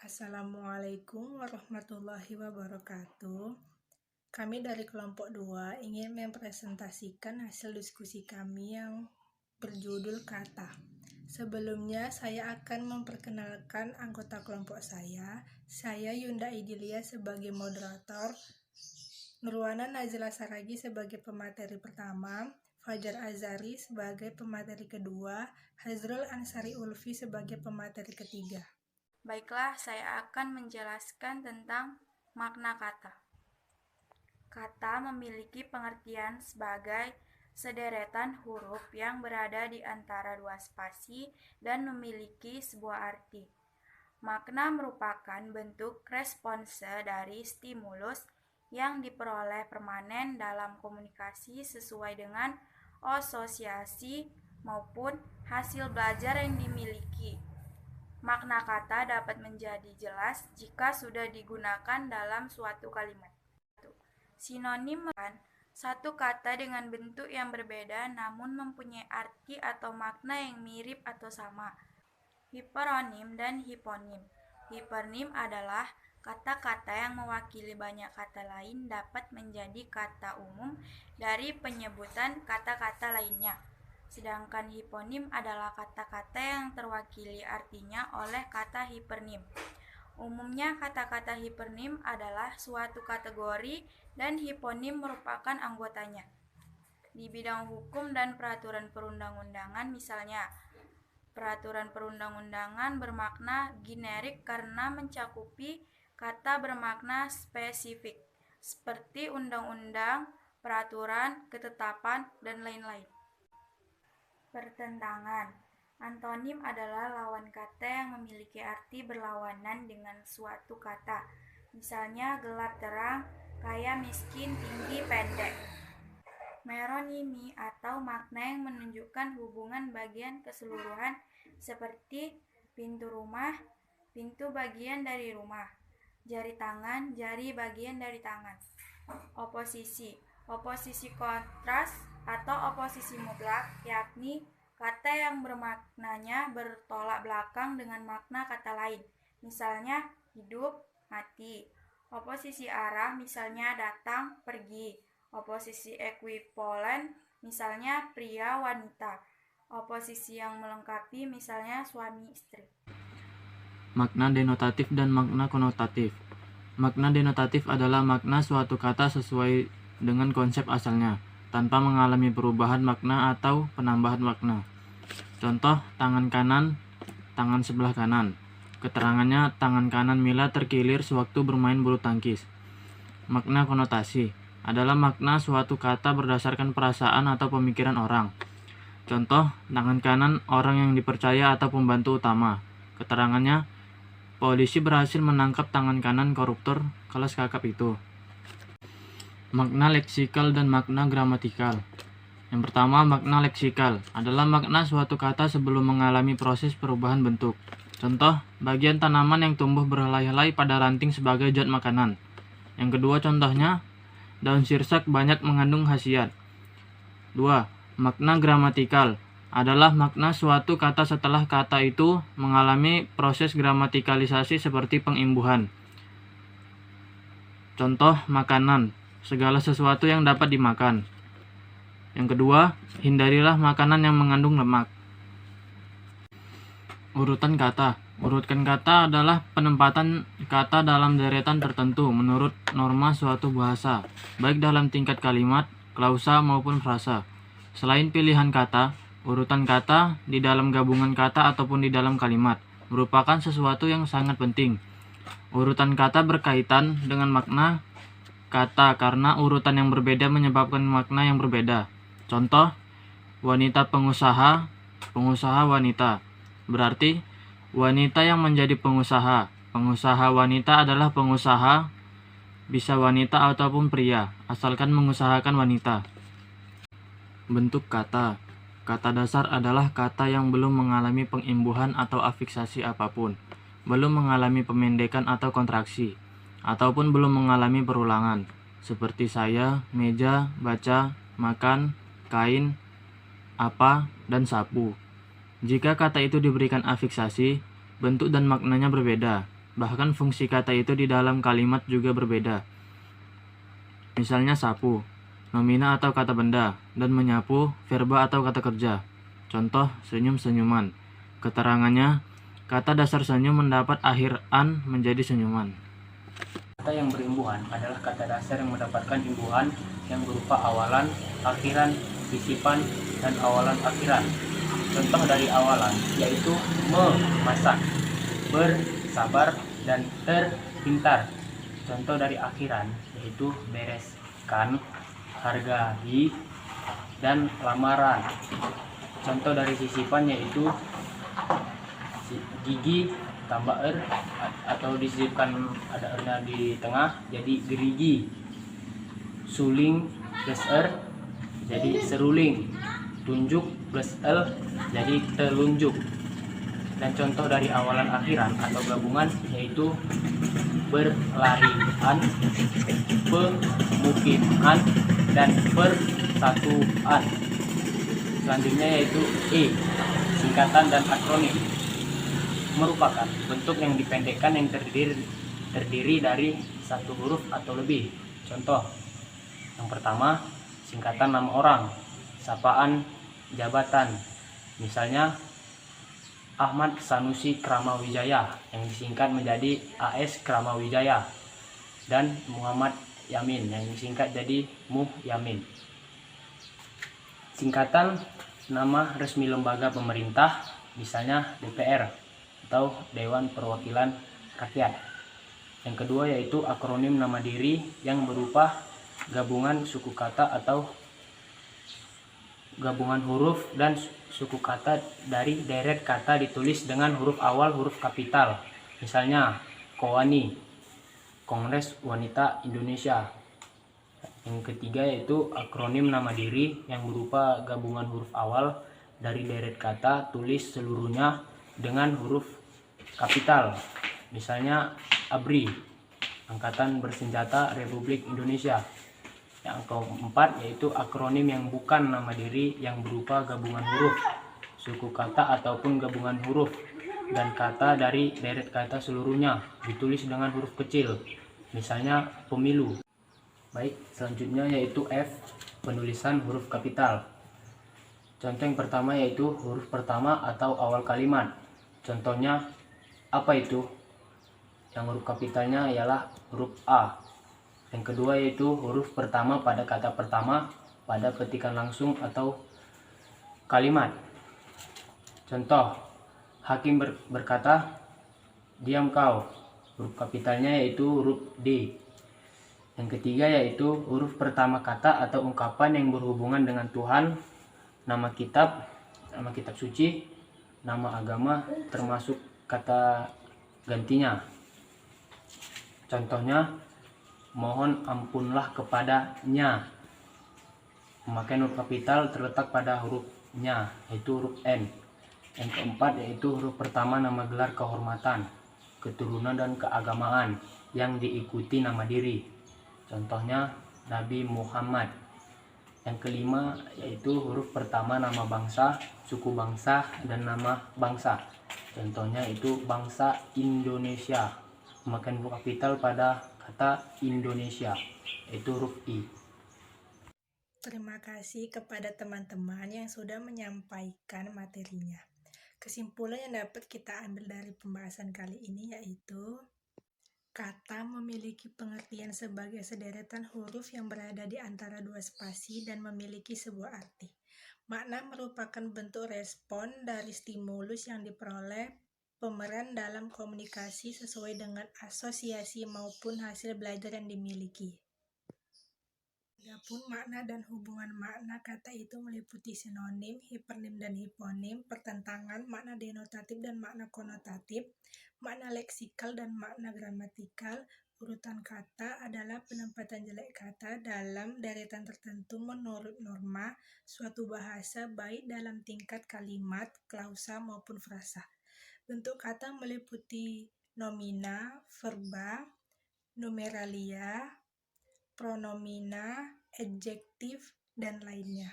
Assalamualaikum warahmatullahi wabarakatuh. Kami dari kelompok 2 ingin mempresentasikan hasil diskusi kami yang berjudul kata. Sebelumnya saya akan memperkenalkan anggota kelompok saya. Saya Yunda Idilia sebagai moderator, Nurwana Nazila Saragi sebagai pemateri pertama, Fajar Azari sebagai pemateri kedua, Hazrul Ansari Ulfi sebagai pemateri ketiga. Baiklah, saya akan menjelaskan tentang makna kata. Kata memiliki pengertian sebagai sederetan huruf yang berada di antara dua spasi dan memiliki sebuah arti. Makna merupakan bentuk response dari stimulus yang diperoleh permanen dalam komunikasi sesuai dengan asosiasi maupun hasil belajar yang dimiliki. Makna kata dapat menjadi jelas jika sudah digunakan dalam suatu kalimat. Sinonim merupakan satu kata dengan bentuk yang berbeda namun mempunyai arti atau makna yang mirip atau sama. Hiperonim dan hiponim. Hipernim adalah kata-kata yang mewakili banyak kata lain dapat menjadi kata umum dari penyebutan kata-kata lainnya. Sedangkan hiponim adalah kata-kata yang terwakili artinya oleh kata hipernim. Umumnya kata-kata hipernim adalah suatu kategori dan hiponim merupakan anggotanya. Di bidang hukum dan peraturan perundang-undangan misalnya, peraturan perundang-undangan bermakna generik karena mencakupi kata bermakna spesifik, seperti undang-undang, peraturan, ketetapan, dan lain-lain. Pertentangan. Antonim adalah lawan kata yang memiliki arti berlawanan dengan suatu kata. Misalnya gelap terang, kaya miskin, tinggi pendek. Meronimi atau makna yang menunjukkan hubungan bagian keseluruhan seperti pintu rumah, pintu bagian dari rumah. Jari tangan, jari bagian dari tangan. Oposisi. Oposisi kontras atau oposisi mutlak, yakni kata yang bermaknanya bertolak belakang dengan makna kata lain, misalnya hidup, mati. Oposisi arah, misalnya datang, pergi. Oposisi ekuipolen, misalnya pria, wanita. Oposisi yang melengkapi, misalnya suami, istri. Makna denotatif dan makna konotatif. Makna denotatif adalah makna suatu kata sesuai dengan konsep asalnya, tanpa mengalami perubahan makna atau penambahan makna. Contoh, tangan kanan, tangan sebelah kanan. Keterangannya, tangan kanan Mila terkilir sewaktu bermain bulu tangkis. Makna konotasi adalah makna suatu kata berdasarkan perasaan atau pemikiran orang. Contoh, tangan kanan orang yang dipercaya atau pembantu utama. Keterangannya, polisi berhasil menangkap tangan kanan koruptor kelas kakap itu. Makna leksikal dan makna gramatikal. Yang pertama, makna leksikal adalah makna suatu kata sebelum mengalami proses perubahan bentuk. Contoh, bagian tanaman yang tumbuh berhelai-helai pada ranting sebagai zat makanan. Yang kedua contohnya, daun sirsak banyak mengandung khasiat. 2. Makna gramatikal adalah makna suatu kata setelah kata itu mengalami proses gramatikalisasi seperti pengimbuhan. Contoh, makanan, segala sesuatu yang dapat dimakan. Yang kedua, hindarilah makanan yang mengandung lemak. Urutan kata. Urutkan kata adalah penempatan kata dalam deretan tertentu menurut norma suatu bahasa, baik dalam tingkat kalimat, klausa maupun frasa. Selain pilihan kata, urutan kata di dalam gabungan kata ataupun di dalam kalimat merupakan sesuatu yang sangat penting. Urutan kata berkaitan dengan makna kata karena urutan yang berbeda menyebabkan makna yang berbeda. Contoh, wanita pengusaha, pengusaha wanita. Berarti, wanita yang menjadi pengusaha. Pengusaha wanita adalah pengusaha, bisa wanita ataupun pria, asalkan mengusahakan wanita. Bentuk kata. Kata dasar adalah kata yang belum mengalami pengimbuhan atau afiksasi apapun, belum mengalami pemendekan atau kontraksi, ataupun belum mengalami perulangan, seperti saya, meja, baca, makan, kain, apa, dan sapu. Jika kata itu diberikan afiksasi, bentuk dan maknanya berbeda. Bahkan fungsi kata itu di dalam kalimat juga berbeda. Misalnya sapu, nomina atau kata benda, dan menyapu, verba atau kata kerja. Contoh, senyum-senyuman. Keterangannya, kata dasar senyum mendapat akhir an menjadi senyuman. Kata yang berimbuhan adalah kata dasar yang mendapatkan imbuhan yang berupa awalan, akhiran, sisipan, dan awalan akhiran. Contoh dari awalan yaitu memasak, bersabar, dan terpintar. Contoh dari akhiran yaitu bereskan, hargai, dan lamaran. Contoh dari sisipan yaitu gigi tambah atau disisipkan ada ernya di tengah jadi gerigi, suling plus jadi seruling, tunjuk plus jadi telunjuk. Dan contoh dari awalan akhiran atau gabungan yaitu berlarian, pemukiman, dan persatuan. Selanjutnya yaitu singkatan dan akronim merupakan bentuk yang dipendekkan yang terdiri dari satu huruf atau lebih. Contoh, yang pertama, singkatan nama orang, sapaan, jabatan. Misalnya, Ahmad Sanusi Kramawijaya yang disingkat menjadi AS Kramawijaya, dan Muhammad Yamin yang disingkat jadi Muh Yamin. Singkatan nama resmi lembaga pemerintah, misalnya DPR atau Dewan Perwakilan Rakyat. Yang kedua yaitu akronim nama diri yang berupa gabungan suku kata atau gabungan huruf dan suku kata dari deret kata ditulis dengan huruf awal huruf kapital. Misalnya KOWANI, Kongres Wanita Indonesia. Yang ketiga yaitu akronim nama diri yang berupa gabungan huruf awal dari deret kata tulis seluruhnya dengan huruf kapital. Misalnya ABRI, Angkatan Bersenjata Republik Indonesia. Yang keempat yaitu akronim yang bukan nama diri yang berupa gabungan huruf, suku kata ataupun gabungan huruf dan kata dari deret kata seluruhnya ditulis dengan huruf kecil. Misalnya pemilu. Baik, selanjutnya yaitu F, penulisan huruf kapital. Contoh yang pertama yaitu huruf pertama atau awal kalimat. Contohnya apa itu? Yang huruf kapitalnya ialah huruf A. Yang kedua yaitu huruf pertama pada kata pertama pada petikan langsung atau kalimat. Contoh, hakim berkata, diam kau. Huruf kapitalnya yaitu huruf D. Yang ketiga yaitu huruf pertama kata atau ungkapan yang berhubungan dengan Tuhan, nama kitab suci, nama agama, termasuk kata gantinya. Contohnya, mohon ampunlah kepadanya. Pemakaian huruf kapital terletak pada hurufnya, yaitu huruf N. Yang keempat yaitu huruf pertama nama gelar kehormatan, keturunan dan keagamaan yang diikuti nama diri. Contohnya Nabi Muhammad. Yang kelima yaitu huruf pertama nama bangsa, suku bangsa, dan nama bangsa. Contohnya itu bangsa Indonesia. Memakai huruf kapital pada kata Indonesia, yaitu huruf I. Terima kasih kepada teman-teman yang sudah menyampaikan materinya. Kesimpulan yang dapat kita ambil dari pembahasan kali ini yaitu kata memiliki pengertian sebagai sederetan huruf yang berada di antara dua spasi dan memiliki sebuah arti. Makna merupakan bentuk respon dari stimulus yang diperoleh pemeran dalam komunikasi sesuai dengan asosiasi maupun hasil belajar yang dimiliki. Adapun makna dan hubungan makna kata itu meliputi sinonim, hipernim dan hiponim, pertentangan, makna denotatif dan makna konotatif, makna leksikal dan makna gramatikal. Urutan kata adalah penempatan jelek kata dalam deretan tertentu menurut norma suatu bahasa baik dalam tingkat kalimat, klausa maupun frasa. Bentuk kata meliputi nomina, verba, numeralia, pronomina, adjektif, dan lainnya.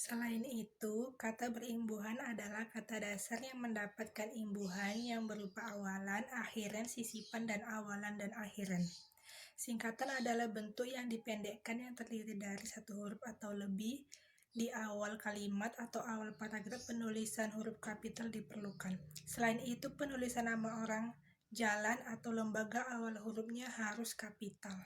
Selain itu, kata berimbuhan adalah kata dasar yang mendapatkan imbuhan yang berupa awalan, akhiran, sisipan, dan awalan dan akhiran. Singkatan adalah bentuk yang dipendekkan yang terdiri dari satu huruf atau lebih. Di awal kalimat atau awal paragraf, penulisan huruf kapital diperlukan. Selain itu, penulisan nama orang, jalan, atau lembaga awal hurufnya harus kapital.